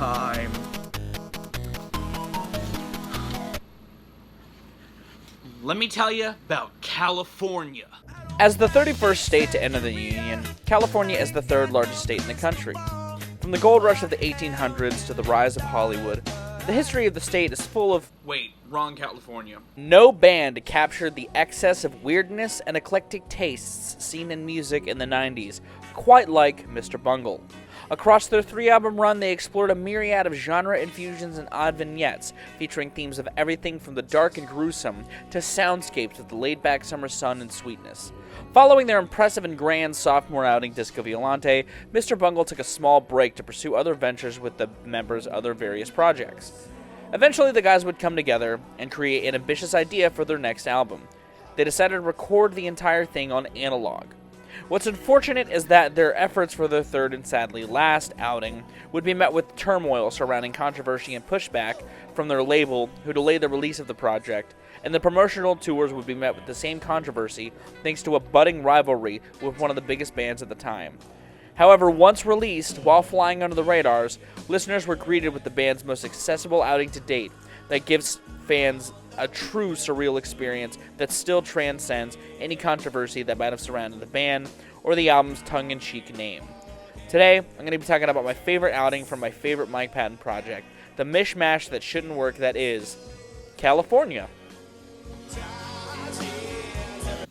time. Let me tell you about California. As the 31st state to enter the Union, California is the third largest state in the country. From the gold rush of the 1800s to the rise of Hollywood, the history of the state is full of... Wait, wrong California. No band captured the excess of weirdness and eclectic tastes seen in music in the 90s, quite like Mr. Bungle. Across their 3-album run, they explored a myriad of genre infusions and odd vignettes, featuring themes of everything from the dark and gruesome to soundscapes of the laid-back summer sun and sweetness. Following their impressive and grand sophomore outing, Disco Violante, Mr. Bungle took a small break to pursue other ventures with the members' other various projects. Eventually, the guys would come together and create an ambitious idea for their next album. They decided to record the entire thing on analog. What's unfortunate is that their efforts for their third and sadly last outing would be met with turmoil surrounding controversy and pushback from their label, who delayed the release of the project, and the promotional tours would be met with the same controversy thanks to a budding rivalry with one of the biggest bands at the time. However, once released, while flying under the radars, listeners were greeted with the band's most accessible outing to date that gives fans a true surreal experience that still transcends any controversy that might have surrounded the band or the album's tongue-in-cheek name. Today, I'm going to be talking about my favorite outing from my favorite Mike Patton project, the mishmash that shouldn't work that is California.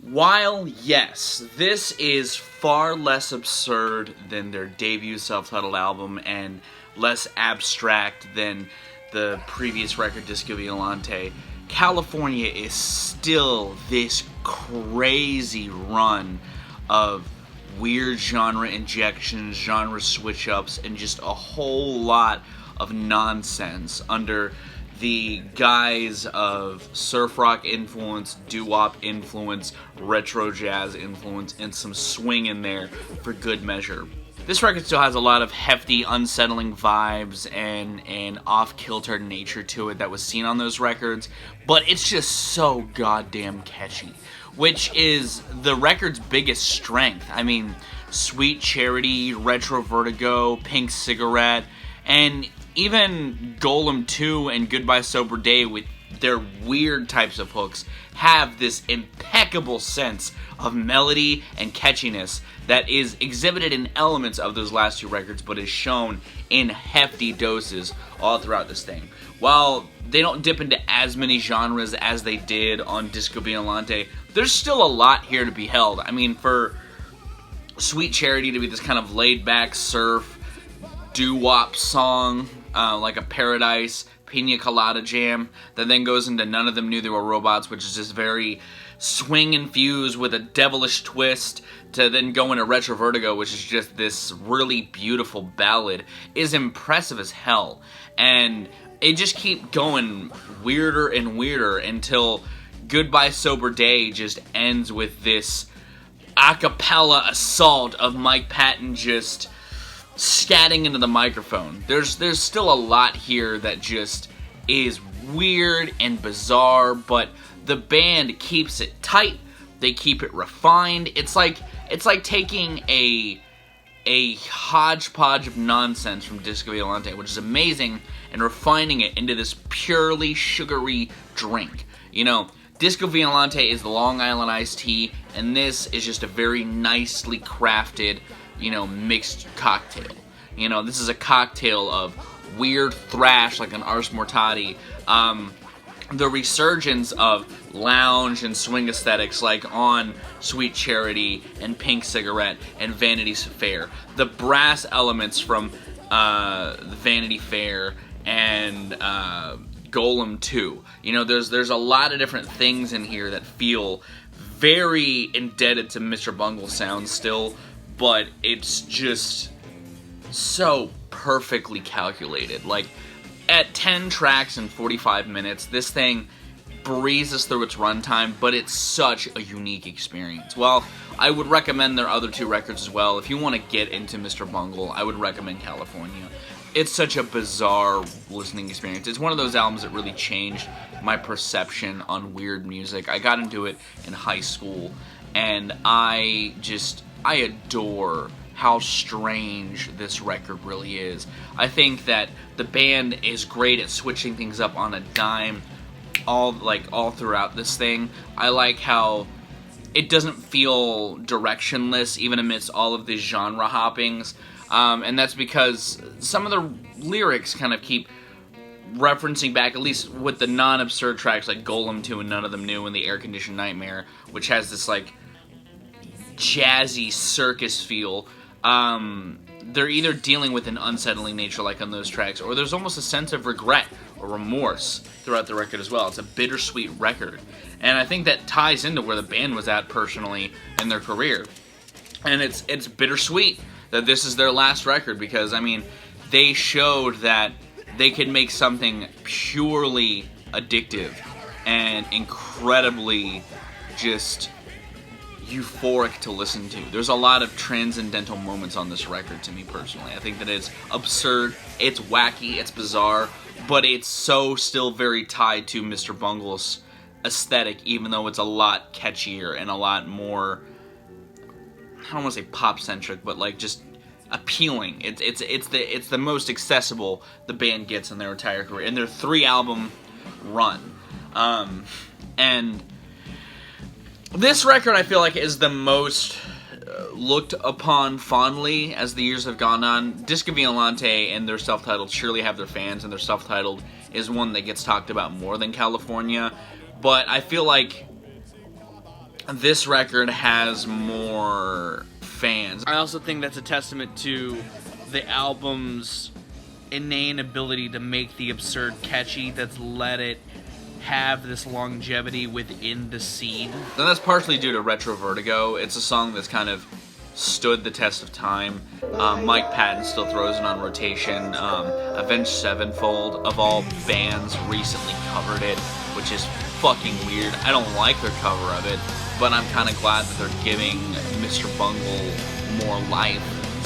While, yes, this is far less absurd than their debut self-titled album and less abstract than the previous record, Disco Violante, California is still this crazy run of weird genre injections, genre switch-ups, and just a whole lot of nonsense under the guise of surf rock influence, doo-wop influence, retro jazz influence, and some swing in there for good measure. This record still has a lot of hefty, unsettling vibes and an off-kilter nature to it that was seen on those records, but it's just so goddamn catchy, which is the record's biggest strength. I mean, Sweet Charity, Retro Vertigo, Pink Cigarette, and even Golem 2 and Goodbye Sober Day with their weird types of hooks have this impeccable sense of melody and catchiness that is exhibited in elements of those last two records, but is shown in hefty doses all throughout this thing. While they don't dip into as many genres as they did on Disco Violante, there's still a lot here to be held. I mean, for Sweet Charity to be this kind of laid-back surf doo-wop song, like a Paradise Pina Colada jam, that then goes into None of Them Knew They Were Robots, which is just very swing-infused with a devilish twist, to then go into Retro Vertigo, which is just this really beautiful ballad, is impressive as hell. And it just keeps going weirder and weirder until Goodbye Sober Day just ends with this a cappella assault of Mike Patton just scatting into the microphone. There's still a lot here that just is weird and bizarre, but the band keeps it tight. They keep it refined. It's like taking a hodgepodge of nonsense from Disco Violante, which is amazing, and refining it into this purely sugary drink. You know, Disco Violante is the Long Island iced tea, and this is just a very nicely crafted, mixed cocktail. This is a cocktail of weird thrash like an Ars Moriendi, the resurgence of lounge and swing aesthetics like on Sweet Charity and Pink Cigarette and Vanity Fair, the brass elements from Vanity Fair and Golem 2. There's a lot of different things in here that feel very indebted to Mr. Bungle's sound still, but it's just so perfectly calculated. Like, at 10 tracks and 45 minutes, this thing breezes through its runtime, but it's such a unique experience. Well, I would recommend their other two records as well. If you want to get into Mr. Bungle, I would recommend California. It's such a bizarre listening experience. It's one of those albums that really changed my perception on weird music. I got into it in high school, and I adore how strange this record really is. I think that the band is great at switching things up on a dime all throughout this thing. I like how it doesn't feel directionless even amidst all of these genre hoppings. And that's because some of the lyrics kind of keep referencing back, at least with the non-absurd tracks like Golem 2 and None of Them Knew and the Air Conditioned Nightmare, which has this like jazzy circus feel. They're either dealing with an unsettling nature like on those tracks, or there's almost a sense of regret or remorse throughout the record as well. It's a bittersweet record. And I think that ties into where the band was at personally in their career. And it's bittersweet that this is their last record, because, I mean, they showed that they could make something purely addictive and incredibly just euphoric to listen to. There's a lot of transcendental moments on this record to me personally. I think that it's absurd, it's wacky, it's bizarre, but it's so still very tied to Mr. Bungle's aesthetic, even though it's a lot catchier and a lot more, I don't want to say pop-centric, but like just appealing. It's the most accessible the band gets in their entire career, in their 3-album run. And this record, I feel like, is the most looked upon fondly as the years have gone on. Disco Violante and their self-titled surely have their fans, and their self-titled is one that gets talked about more than California. But I feel like this record has more fans. I also think that's a testament to the album's inane ability to make the absurd catchy that's let it have this longevity within the scene. And that's partially due to Retro Vertigo. It's a song that's kind of stood the test of time. Mike Patton still throws it on rotation. Avenged Sevenfold, of all bands, recently covered it, which is fucking weird. I don't like their cover of it, but I'm kind of glad that they're giving Mr. Bungle more life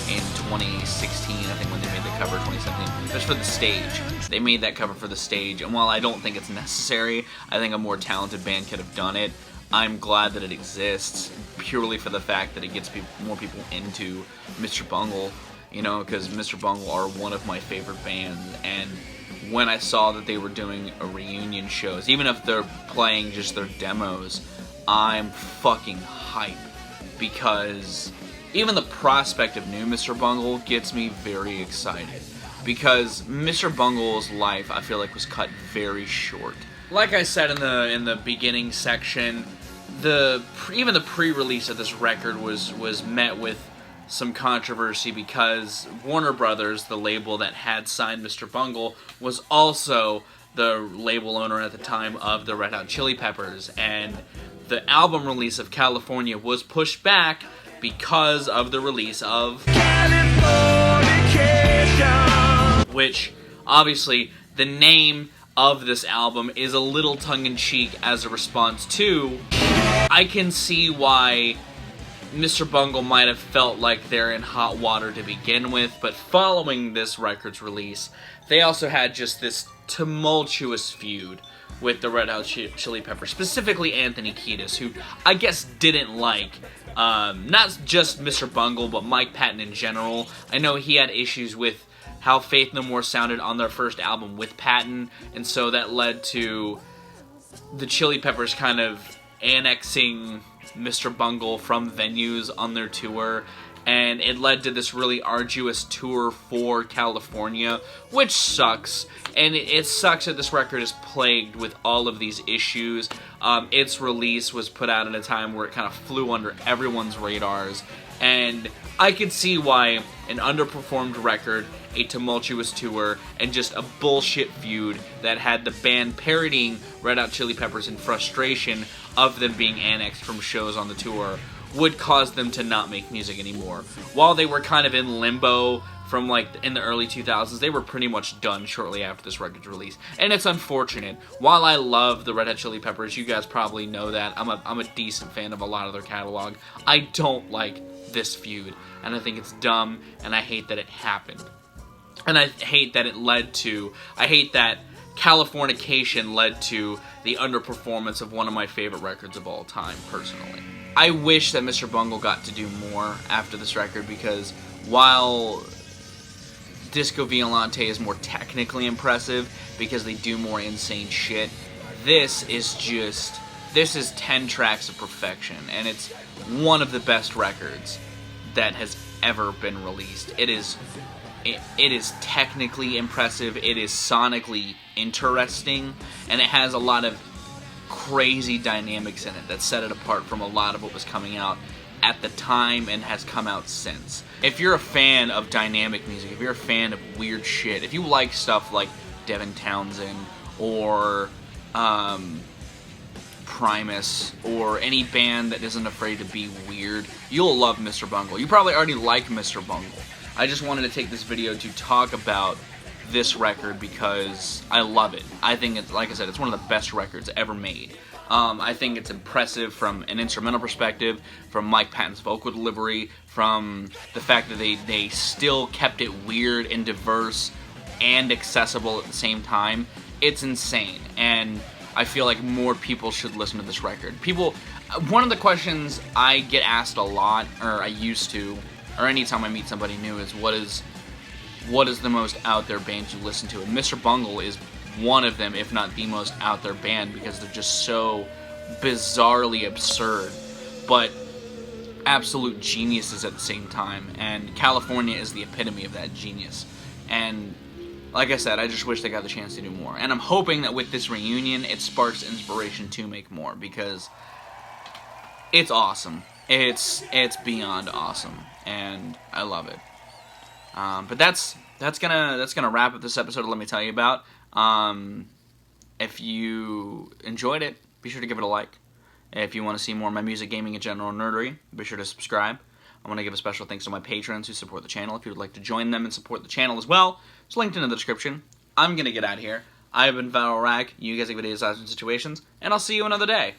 in 2016, I think, when they made the cover, 2017. Just for the stage. They made that cover for the stage, and while I don't think it's necessary, I think a more talented band could have done it. I'm glad that it exists, purely for the fact that it gets more people into Mr. Bungle, you know, because Mr. Bungle are one of my favorite bands, and when I saw that they were doing a reunion shows, even if they're playing just their demos, I'm fucking hype, because even the prospect of new Mr. Bungle gets me very excited, because Mr. Bungle's life, I feel like, was cut very short. Like I said in the beginning section, even the pre-release of this record was met with some controversy, because Warner Brothers, the label that had signed Mr. Bungle, was also the label owner at the time of the Red Hot Chili Peppers, and the album release of California was pushed back because of the release of which, obviously, the name of this album is a little tongue-in-cheek as a response to. I can see why Mr. Bungle might have felt like they're in hot water to begin with, but following this record's release, they also had just this tumultuous feud with the Red Hot Chili Peppers, specifically Anthony Kiedis, who I guess didn't like not just Mr. Bungle, but Mike Patton in general. I know he had issues with how Faith No More sounded on their first album with Patton, and so that led to the Chili Peppers kind of annexing Mr. Bungle from venues on their tour, and it led to this really arduous tour for California, which sucks. And it sucks that this record is plagued with all of these issues. Its release was put out at a time where it kind of flew under everyone's radars, and I could see why an underperformed record, a tumultuous tour, and just a bullshit feud that had the band parodying Red Hot Chili Peppers in frustration of them being annexed from shows on the tour would cause them to not make music anymore. While they were kind of in limbo from like in the early 2000s, they were pretty much done shortly after this record's release. And it's unfortunate. While I love the Red Hot Chili Peppers, you guys probably know that, I'm a decent fan of a lot of their catalog, I don't like this feud. And I think it's dumb, and I hate that it happened. And I hate that I hate that Californication led to the underperformance of one of my favorite records of all time, personally. I wish that Mr. Bungle got to do more after this record, because while Disco Violante is more technically impressive because they do more insane shit, this is 10 tracks of perfection, and it's one of the best records that has ever been released. It is technically impressive, it is sonically interesting, and it has a lot of crazy dynamics in it that set it apart from a lot of what was coming out at the time and has come out since. If you're a fan of dynamic music, if you're a fan of weird shit, if you like stuff like Devin Townsend or Primus or any band that isn't afraid to be weird, you'll love Mr. Bungle. You probably already like Mr. Bungle. I just wanted to take this video to talk about this record because I love it. I think it's, like I said, it's one of the best records ever made. I think it's impressive from an instrumental perspective, from Mike Patton's vocal delivery, from the fact that they still kept it weird and diverse and accessible at the same time. It's insane, and I feel like more people should listen to this record. One of the questions I get asked a lot, or I used to, or anytime I meet somebody new, is what is the most out there band you listen to? And Mr. Bungle is one of them, if not the most out there band, because they're just so bizarrely absurd, but absolute geniuses at the same time. And California is the epitome of that genius. And like I said, I just wish they got the chance to do more. And I'm hoping that with this reunion, it sparks inspiration to make more, because it's awesome. It's beyond awesome, and I love it. But that's gonna wrap up this episode of Let Me Tell You About. If you enjoyed it, be sure to give it a like. If you want to see more of my music, gaming, and general nerdery, be sure to subscribe. I want to give a special thanks to my patrons who support the channel. If you would like to join them and support the channel as well, it's linked in the description. I'm gonna get out of here. I've been Viral Rack. You guys have good days, lives, and situations, and I'll see you another day.